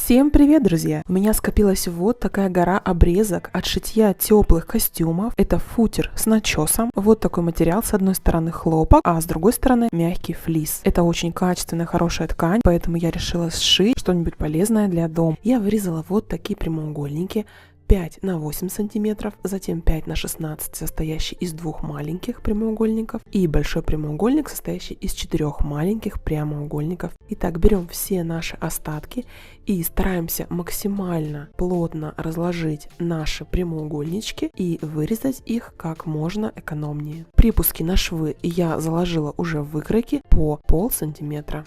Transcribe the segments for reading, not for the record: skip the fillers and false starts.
Всем привет, друзья! У меня скопилась вот такая гора обрезок от шитья теплых костюмов. Это футер с начесом. Вот такой материал. С одной стороны хлопок, а с другой стороны мягкий флис. Это очень качественная, хорошая ткань, поэтому я решила сшить что-нибудь полезное для дома. Я вырезала вот такие прямоугольники. 5 на 8 сантиметров, затем 5 на 16, состоящий из двух маленьких прямоугольников, и большой прямоугольник, состоящий из 4 маленьких прямоугольников. Итак, берем все наши остатки и стараемся максимально плотно разложить наши прямоугольнички и вырезать их как можно экономнее. Припуски на швы я заложила уже в выкройки по полсантиметра.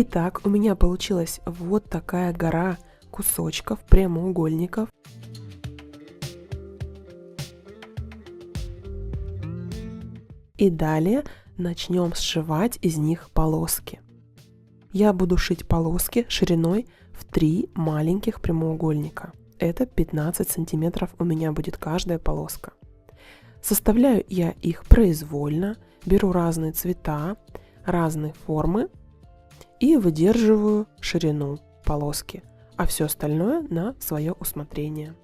Итак, у меня получилась вот такая гора кусочков, прямоугольников. И далее начнем сшивать из них полоски. Я буду шить полоски шириной в 3 маленьких прямоугольника. Это 15 сантиметров у меня будет каждая полоска. Составляю я их произвольно, беру разные цвета, разные формы и выдерживаю ширину полоски, а все остальное на свое усмотрение.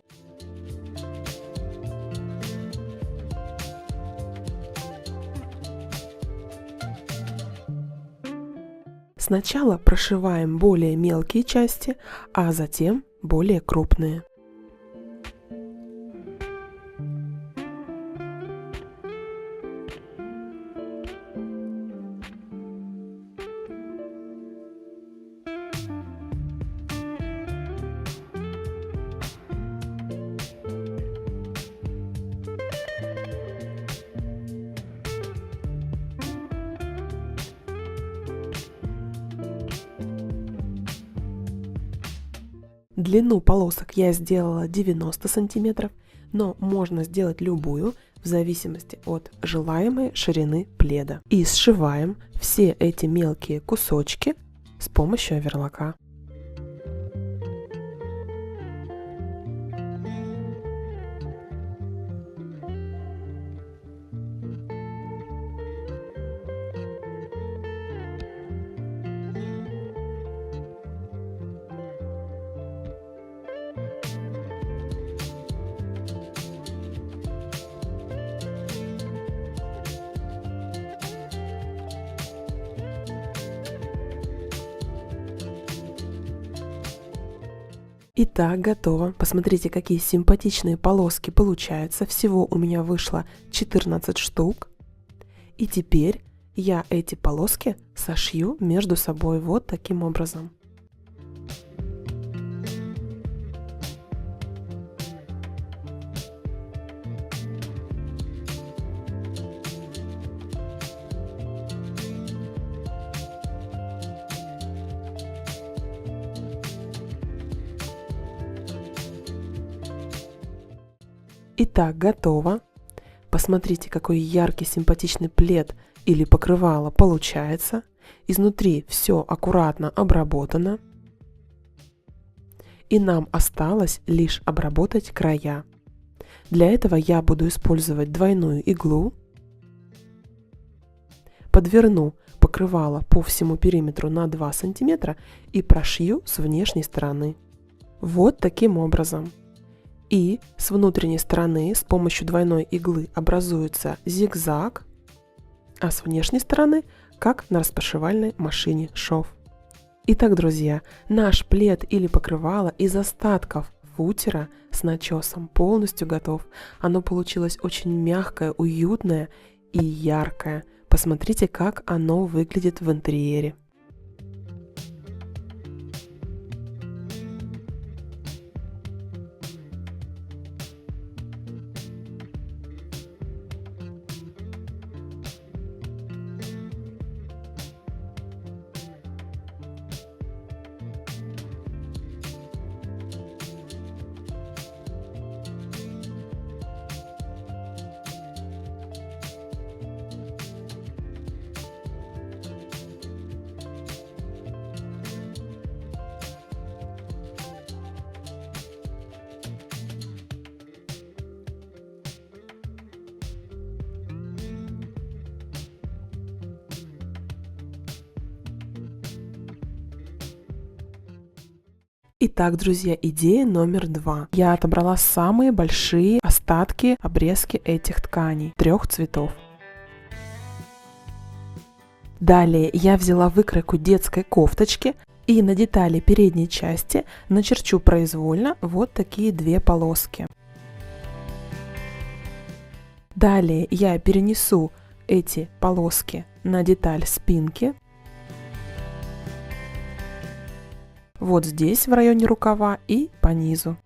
Сначала прошиваем более мелкие части, а затем более крупные. Длину полосок я сделала 90 сантиметров, но можно сделать любую в зависимости от желаемой ширины пледа. И сшиваем все эти мелкие кусочки с помощью оверлока. Итак, готово. Посмотрите, какие симпатичные полоски получаются. Всего у меня вышло 14 штук. И теперь я эти полоски сошью между собой вот таким образом. Итак, готово. Посмотрите, какой яркий, симпатичный плед или покрывало получается. Изнутри все аккуратно обработано. И нам осталось лишь обработать края. Для этого я буду использовать двойную иглу. Подверну покрывало по всему периметру на 2 сантиметра и прошью с внешней стороны. Вот таким образом. И с внутренней стороны с помощью двойной иглы образуется зигзаг, а с внешней стороны, как на распашивальной машине, шов. Итак, друзья, наш плед или покрывало из остатков футера с начесом полностью готов. Оно получилось очень мягкое, уютное и яркое. Посмотрите, как оно выглядит в интерьере. Итак, друзья, идея номер 2. Я отобрала самые большие остатки, обрезки этих тканей 3 цветов. Далее я взяла выкройку детской кофточки и на детали передней части начерчу произвольно вот такие 2 полоски. Далее я перенесу эти полоски на деталь спинки. Вот здесь в районе рукава и по низу.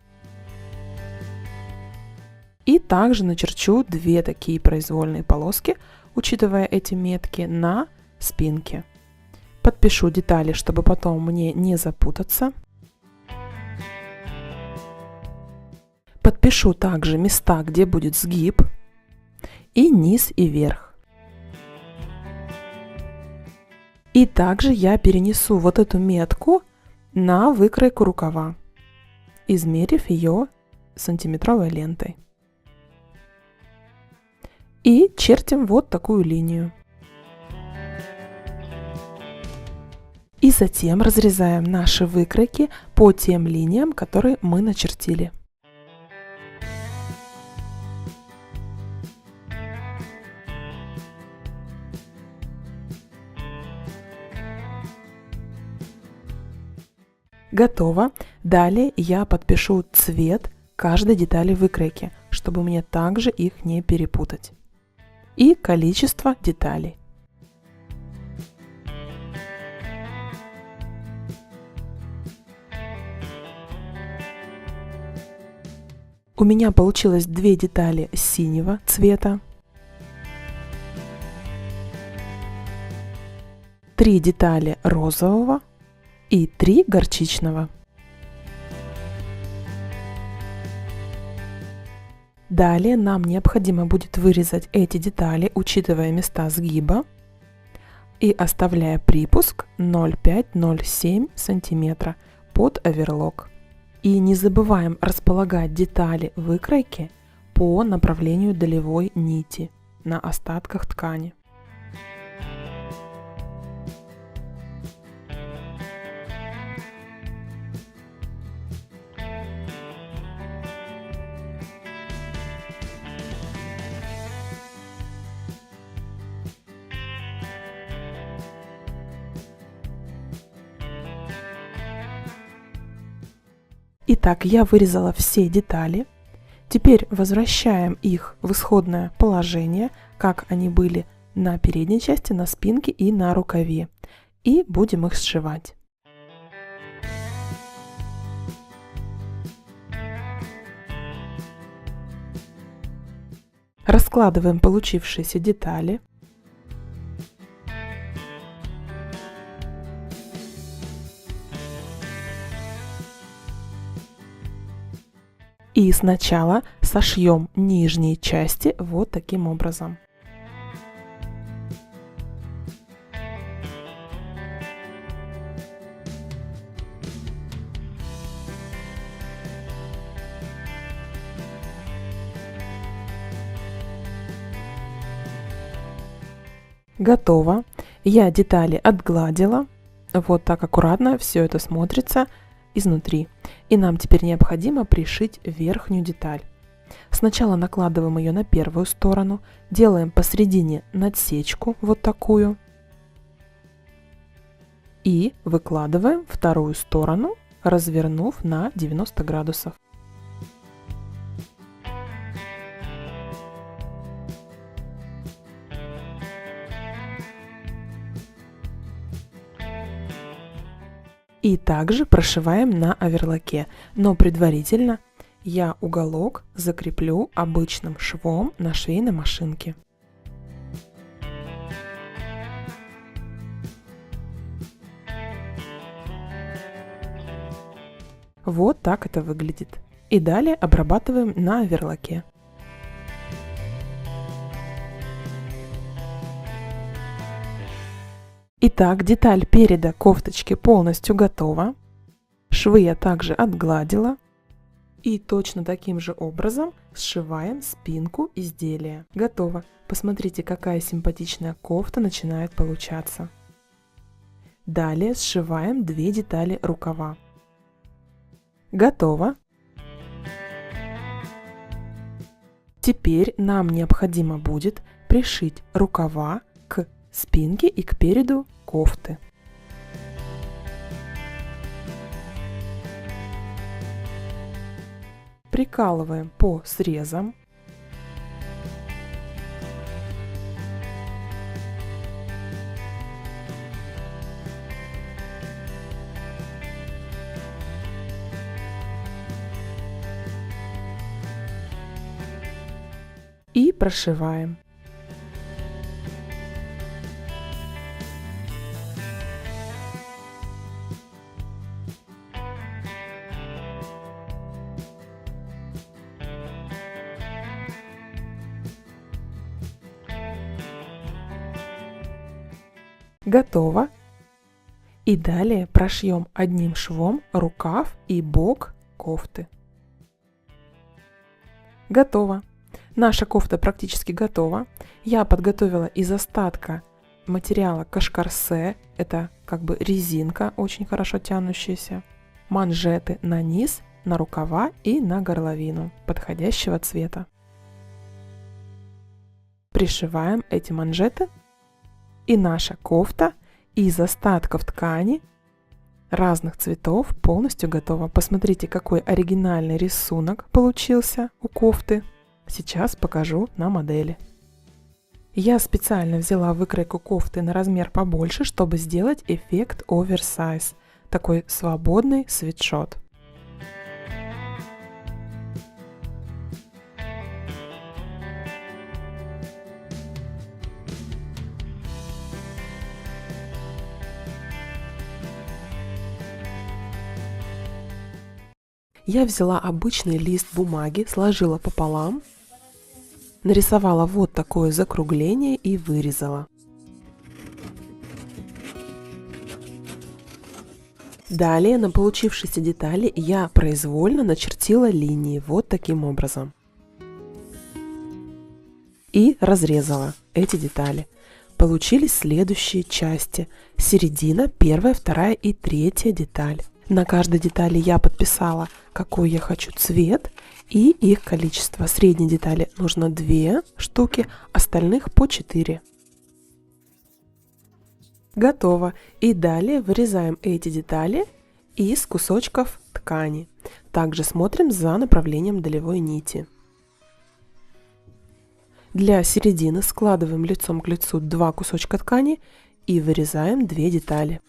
И также начерчу 2 такие произвольные полоски, учитывая эти метки, на спинке. Подпишу детали, чтобы потом мне не запутаться. Подпишу также места, где будет сгиб, и низ и верх. И также я перенесу вот эту метку на выкройку рукава, измерив ее сантиметровой лентой. И чертим вот такую линию. И затем разрезаем наши выкройки по тем линиям, которые мы начертили. Готово. Далее я подпишу цвет каждой детали выкройки, чтобы мне также их не перепутать. И количество деталей. У меня получилось 2 детали синего цвета, 3 детали розового и 3 горчичного. Далее нам необходимо будет вырезать эти детали, учитывая места сгиба и оставляя припуск 0,5-0,7 см под оверлок. И не забываем располагать детали выкройки по направлению долевой нити на остатках ткани. Итак, я вырезала все детали. Теперь возвращаем их в исходное положение, как они были на передней части, на спинке и на рукаве. И будем их сшивать. Раскладываем получившиеся детали. И сначала сошьем нижние части вот таким образом. Готово. Я детали отгладила. Вот так аккуратно все это смотрится изнутри. И нам теперь необходимо пришить верхнюю деталь. Сначала накладываем ее на первую сторону, делаем посередине надсечку вот такую и выкладываем вторую сторону, развернув на 90 градусов. И также прошиваем на оверлоке, но предварительно я уголок закреплю обычным швом на швейной машинке. Вот так это выглядит. И далее обрабатываем на оверлоке. Итак, деталь переда кофточки полностью готова. Швы я также отгладила. И точно таким же образом сшиваем спинку изделия. Готово. Посмотрите, какая симпатичная кофта начинает получаться. Далее сшиваем 2 детали рукава. Готово. Теперь нам необходимо будет пришить рукава к спинке и к переду кофты. Прикалываем по срезам. И прошиваем. Готово. И далее прошьем одним швом рукав и бок кофты. Готово. Наша кофта практически готова. Я подготовила из остатка материала кашкарсе, это как бы резинка, очень хорошо тянущаяся, манжеты на низ, на рукава и на горловину подходящего цвета. Пришиваем эти манжеты, и наша кофта из остатков ткани разных цветов полностью готова. Посмотрите, какой оригинальный рисунок получился у кофты. Сейчас покажу на модели. Я специально взяла выкройку кофты на размер побольше, чтобы сделать эффект оверсайз. Такой свободный свитшот. Я взяла обычный лист бумаги, сложила пополам, нарисовала вот такое закругление и вырезала. Далее на получившейся детали я произвольно начертила линии вот таким образом. И разрезала эти детали. Получились следующие части. Середина, первая, вторая и третья деталь. На каждой детали я подписала, какой я хочу цвет и их количество. Средней детали нужно 2 штуки, остальных по 4. Готово. И далее вырезаем эти детали из кусочков ткани. Также смотрим за направлением долевой нити. Для середины складываем лицом к лицу 2 кусочка ткани и вырезаем 2 детали.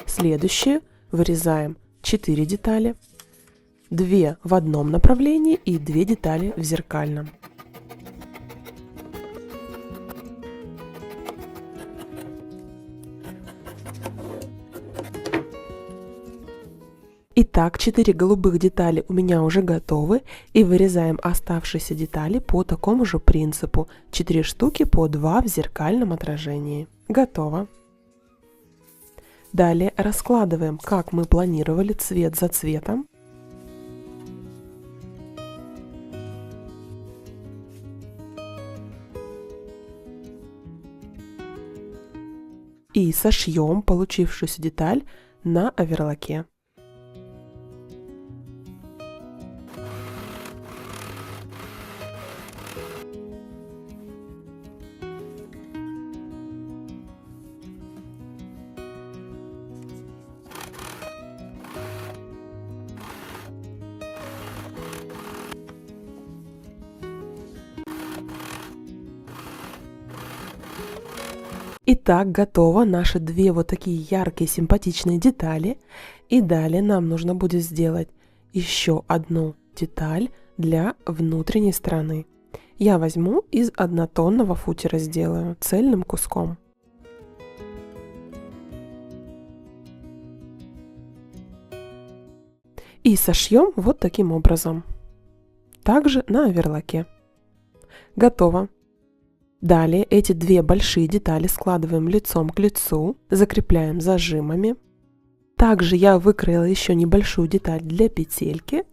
Следующее вырезаем 4 детали, 2 в одном направлении и 2 детали в зеркальном. Итак, 4 голубых детали у меня уже готовы, и вырезаем оставшиеся детали по такому же принципу. 4 штуки по 2 в зеркальном отражении. Готово. Далее раскладываем, как мы планировали, цвет за цветом. И сошьем получившуюся деталь на оверлоке. Итак, готово наши 2 вот такие яркие симпатичные детали. И далее нам нужно будет сделать еще одну деталь для внутренней стороны. Я возьму из однотонного футера, сделаю цельным куском. И сошьем вот таким образом. Также на оверлоке. Готово. Далее эти 2 большие детали складываем лицом к лицу, закрепляем зажимами. Также я выкроила еще небольшую деталь для петельки.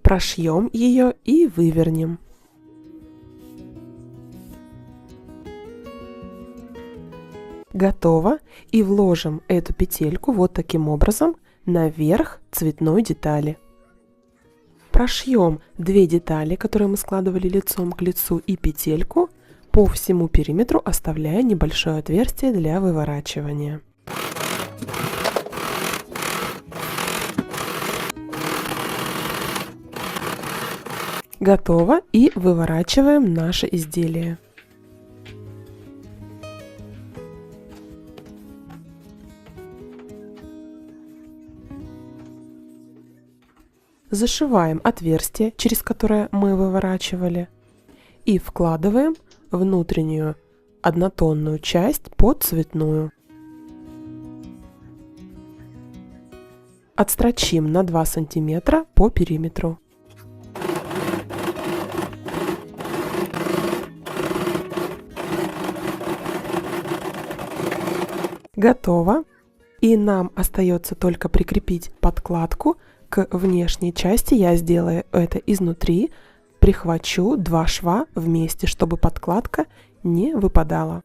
Прошьем ее и вывернем. Готово. И вложим эту петельку вот таким образом наверх цветной детали. Прошьем две детали, которые мы складывали лицом к лицу, и петельку по всему периметру, оставляя небольшое отверстие для выворачивания. Готово. И выворачиваем наше изделие. Зашиваем отверстие, через которое мы выворачивали, и вкладываем внутреннюю однотонную часть под цветную. Отстрочим на 2 см по периметру. Готово. И нам остается только прикрепить подкладку к внешней части. Я сделаю это изнутри. Прихвачу 2 шва вместе, чтобы подкладка не выпадала.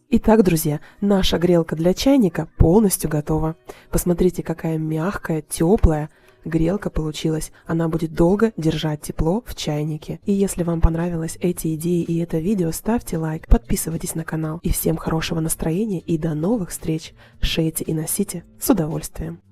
Итак, друзья, наша грелка для чайника полностью готова. Посмотрите, какая мягкая, теплая грелка получилась. Она будет долго держать тепло в чайнике. И если вам понравились эти идеи и это видео, ставьте лайк, подписывайтесь на канал. И всем хорошего настроения и до новых встреч. Шейте и носите с удовольствием.